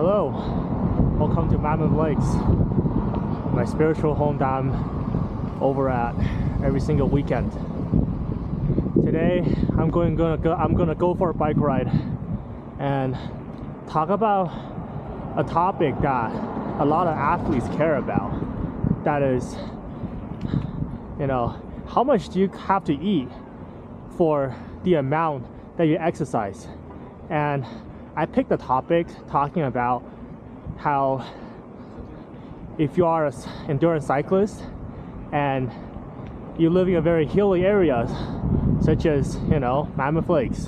Hello, welcome to Mammoth Lakes, my spiritual home that I'm over at every single weekend. Today I'm gonna go for a bike ride and talk about a topic that a lot of athletes care about. That is, how much do you have to eat for the amount that you exercise? And I picked a topic talking about how if you are an endurance cyclist and you live in a very hilly areas, such as Mammoth Lakes,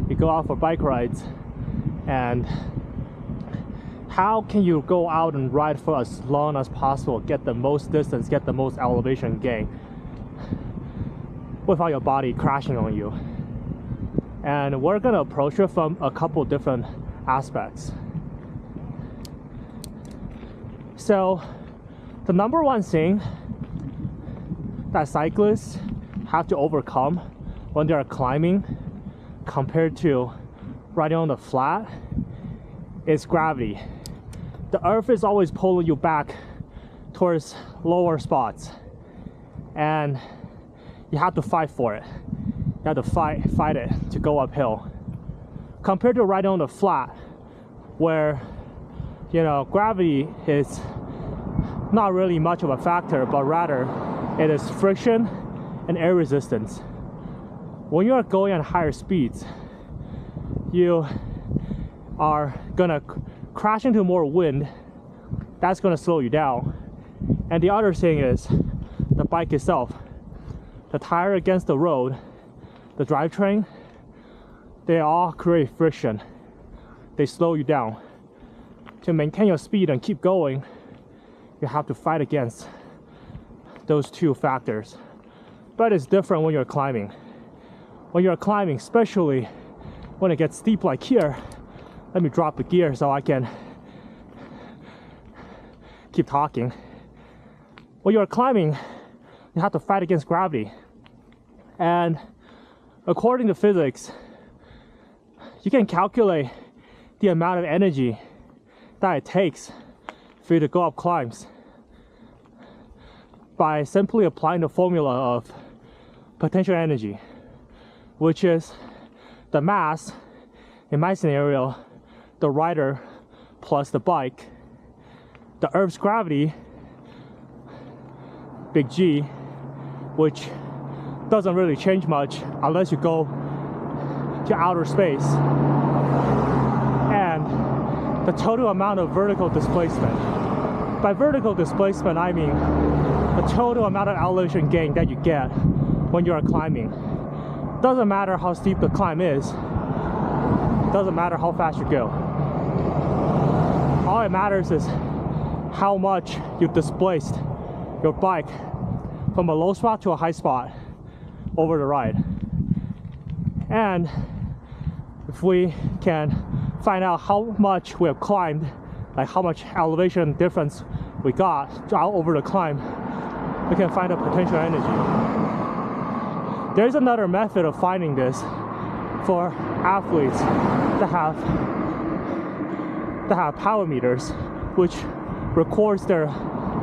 you go out for bike rides, and how can you go out and ride for as long as possible, get the most distance, get the most elevation gain without your body crashing on you? And we're gonna approach it from a couple different aspects. So the number one thing that cyclists have to overcome when they're climbing compared to riding on the flat is gravity. The earth is always pulling you back towards lower spots, and you have to fight for it. You have to fight it to go uphill. Compared to riding on the flat, where gravity is not really much of a factor, but rather it is friction and air resistance. When you are going at higher speeds, you are gonna crash into more wind. That's gonna slow you down. And the other thing is the bike itself. The tire against the road, the drivetrain, they all create friction. They slow you down. To maintain your speed and keep going, you have to fight against those two factors. But it's different when you're climbing. When you're climbing, especially when it gets steep like here, let me drop the gear so I can keep talking. When you're climbing, you have to fight against gravity. And according to physics, you can calculate the amount of energy that it takes for you to go up climbs by simply applying the formula of potential energy, which is the mass, in my scenario, the rider plus the bike, the Earth's gravity, big G, which doesn't really change much unless you go to outer space, and the total amount of vertical displacement. By vertical displacement, I mean the total amount of elevation gain that you get when you are climbing. Doesn't matter how steep the climb is, doesn't matter how fast you go. All it matters is how much you displaced your bike from a low spot to a high spot over the ride. And if we can find out how much we have climbed, like how much elevation difference we got out over the climb, we can find a potential energy. There's another method of finding this for athletes that have power meters, which records their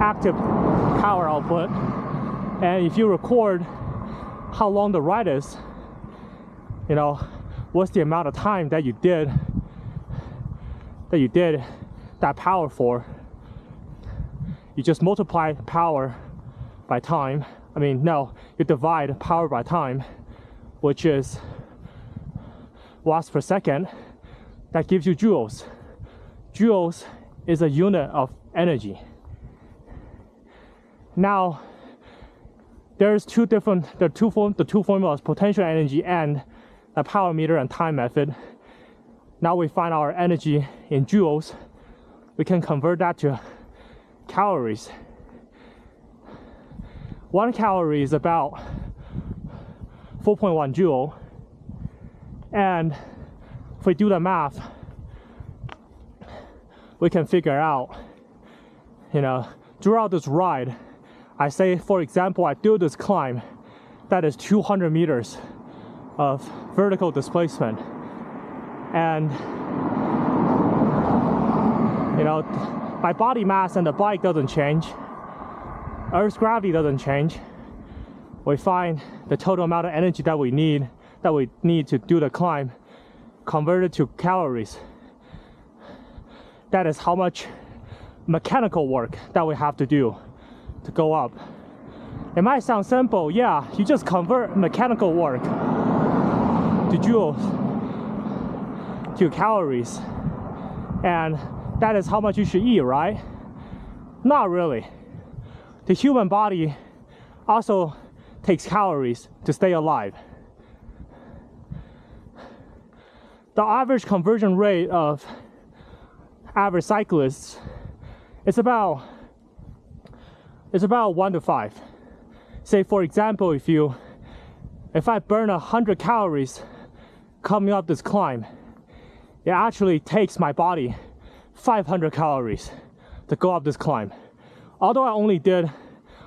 active power output. And if you record how long the ride is, what's the amount of time that you did that power for, you just multiply power by time. You divide power by time, which is watts per second. That gives you joules. Joules is a unit of energy. Now, there's the two formulas, potential energy and the power meter and time method. Now we find our energy in joules. We can convert that to calories. 1 calorie is about 4.1 joule. And if we do the math, we can figure out, throughout this ride, I say, for example, I do this climb, that is 200 meters of vertical displacement. And You know, my body mass and the bike doesn't change. Earth's gravity doesn't change. We find the total amount of energy that we need to do the climb converted to calories. That is how much mechanical work that we have to do to go up. It might sound simple, yeah, you just convert mechanical work to joules, to calories, and that is how much you should eat, right? Not really. The human body also takes calories to stay alive. The average conversion rate of average cyclists is about 1 to 5. Say for example, if I burn 100 calories coming up this climb, it actually takes my body 500 calories to go up this climb. Although I only did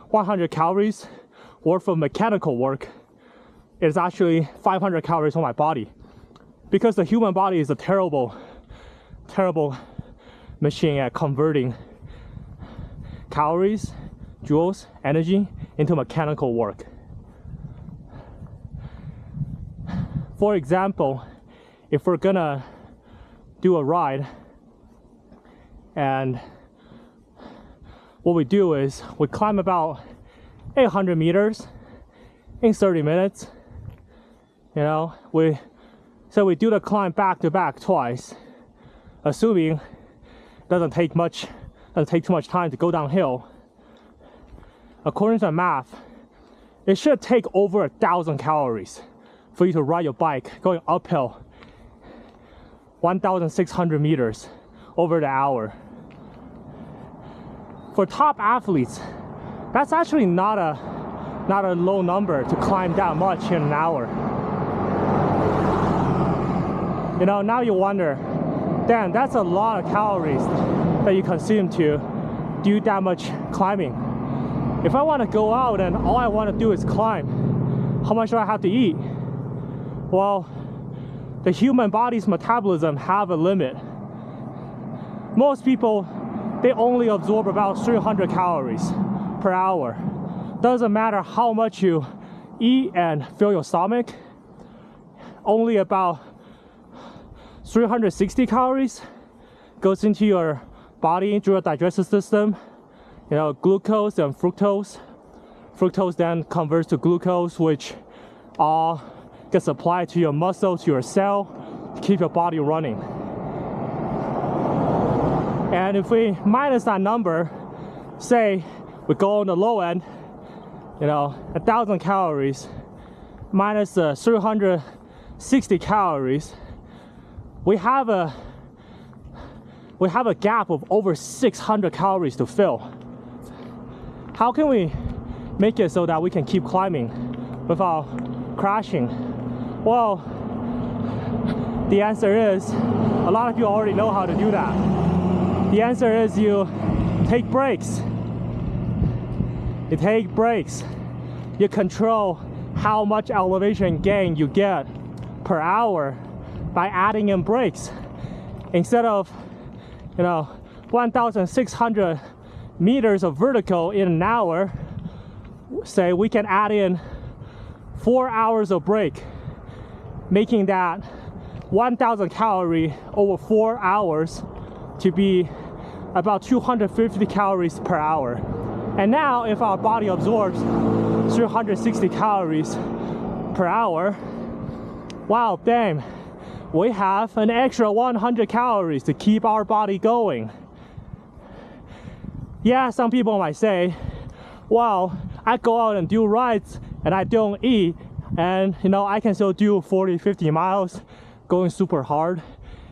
100 calories worth of mechanical work, it is actually 500 calories on my body. Because the human body is a terrible machine at converting calories, joules, energy into mechanical work. For example, if we're gonna do a ride, and what we do is we climb about 800 meters in 30 minutes. You know, we do the climb back to back twice, assuming it doesn't take too much time to go downhill. According to the math, it should take over 1,000 calories for you to ride your bike going uphill 1,600 meters over the hour. For top athletes, that's actually not a low number to climb that much in an hour. You know, now you wonder, damn, that's a lot of calories that you consume to do that much climbing. If I want to go out and all I want to do is climb, how much do I have to eat? Well, the human body's metabolism have a limit. Most people, they only absorb about 300 calories per hour. Doesn't matter how much you eat and fill your stomach, only about 360 calories goes into your body through your digestive system. You know, glucose and fructose. Fructose then converts to glucose, which all gets applied to your muscle, to your cell, to keep your body running. And if we minus that number, say we go on the low end, you know, 1,000 calories minus the 360 calories, we have a gap of over 600 calories to fill. How can we make it so that we can keep climbing without crashing? Well, the answer is, a lot of you already know how to do that. The answer is you take breaks. You take breaks. You control how much elevation gain you get per hour by adding in breaks. Instead of, you know, 1,600 meters of vertical in an hour, say we can add in 4 hours of break, making that 1,000 calorie over 4 hours to be about 250 calories per hour. And now if our body absorbs 360 calories per hour, wow, damn, we have an extra 100 calories to keep our body going. Yeah, some people might say, well, I go out and do rides and I don't eat, and you know, I can still do 40, 50 miles going super hard,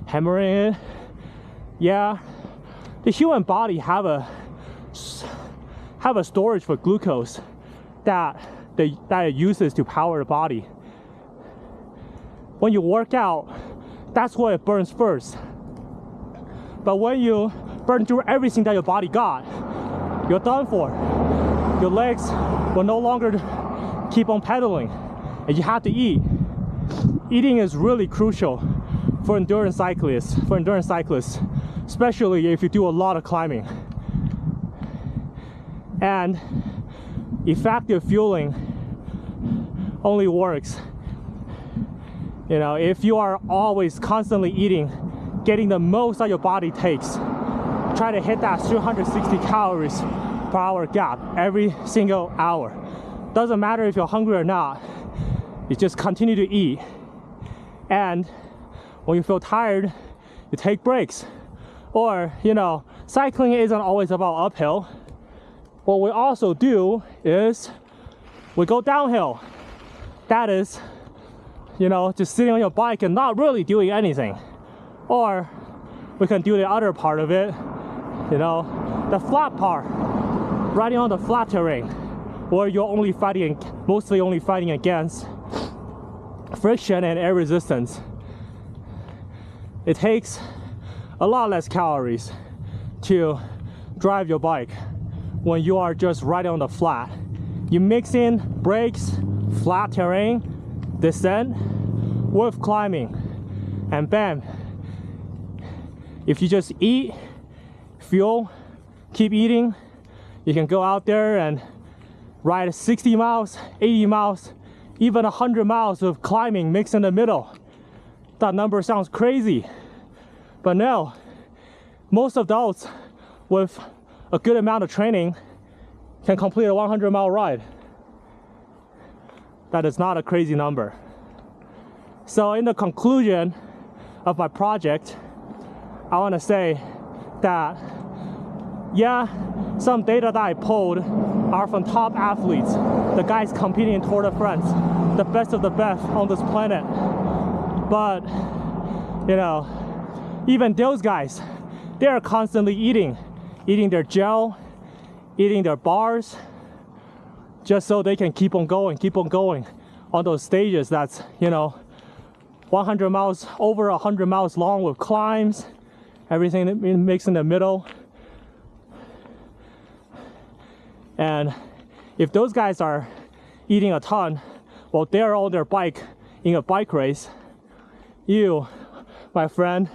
hammering it. Yeah, the human body have a storage for glucose that it uses to power the body. When you work out, that's what it burns first. But when you burn through everything that your body got, you're done for. Your legs will no longer keep on pedaling, and you have to eat. Eating is really crucial for endurance cyclists, especially if you do a lot of climbing. And effective fueling only works, you know, if you are always constantly eating, getting the most that your body takes. Try to hit that 360 calories per hour gap every single hour. Doesn't matter if you're hungry or not, you just continue to eat. And when you feel tired, you take breaks. Or, you know, cycling isn't always about uphill. What we also do is we go downhill. That is, you know, just sitting on your bike and not really doing anything. Or we can do the other part of it, you know, the flat part, riding on the flat terrain, where you're mostly only fighting against friction and air resistance. It takes a lot less calories to drive your bike when you are just riding on the flat. You mix in brakes, flat terrain, descent with climbing, and bam, if you just eat, fuel, keep eating, you can go out there and ride 60 miles, 80 miles, even 100 miles of climbing mixed in the middle. That number sounds crazy, but no, most of those with a good amount of training can complete a 100-mile ride. That is not a crazy number. So in the conclusion of my project, I want to say that, yeah, some data that I pulled are from top athletes, the guys competing in Tour de France, the best of the best on this planet. But, you know, even those guys, they are constantly eating their gel, eating their bars, just so they can keep on going on those stages that's, you know, 100 miles, over 100 miles long with climbs, everything that mixed in the middle. And if those guys are eating a ton, well, they're on their bike in a bike race. You, my friend,